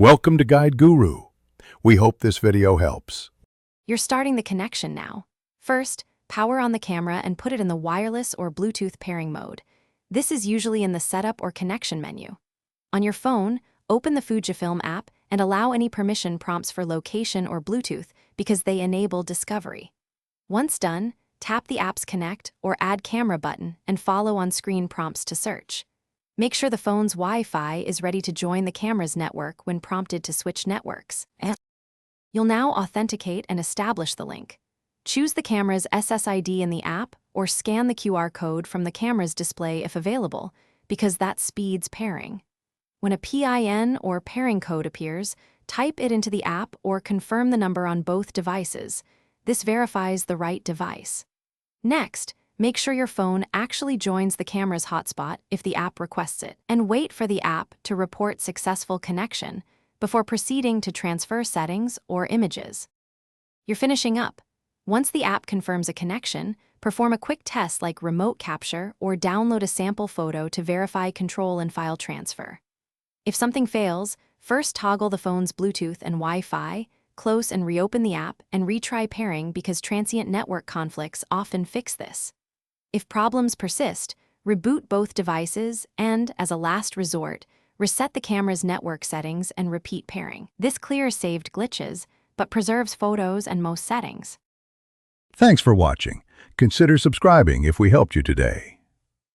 Welcome to Guide Guru. We hope this video helps. You're starting the connection now. First, power on the camera and put it in the wireless or Bluetooth pairing mode. This is usually in the Setup or Connection menu. On your phone, open the Fujifilm app and allow any permission prompts for location or Bluetooth because they enable discovery. Once done, tap the app's Connect or Add Camera button and follow on-screen prompts to search. Make sure the phone's Wi-Fi is ready to join the camera's network when prompted to switch networks. You'll now authenticate and establish the link. Choose the camera's SSID in the app or scan the QR code from the camera's display if available, because that speeds pairing. When a PIN or pairing code appears, type it into the app or confirm the number on both devices. This verifies the right device. Next, make sure your phone actually joins the camera's hotspot if the app requests it, and wait for the app to report successful connection before proceeding to transfer settings or images. You're finishing up. Once the app confirms a connection, perform a quick test like remote capture or download a sample photo to verify control and file transfer. If something fails, first toggle the phone's Bluetooth and Wi-Fi, close and reopen the app, and retry pairing because transient network conflicts often fix this. If problems persist, reboot both devices and, as a last resort, reset the camera's network settings and repeat pairing. This clears saved glitches, but preserves photos and most settings. Thanks for watching. Consider subscribing if we helped you today.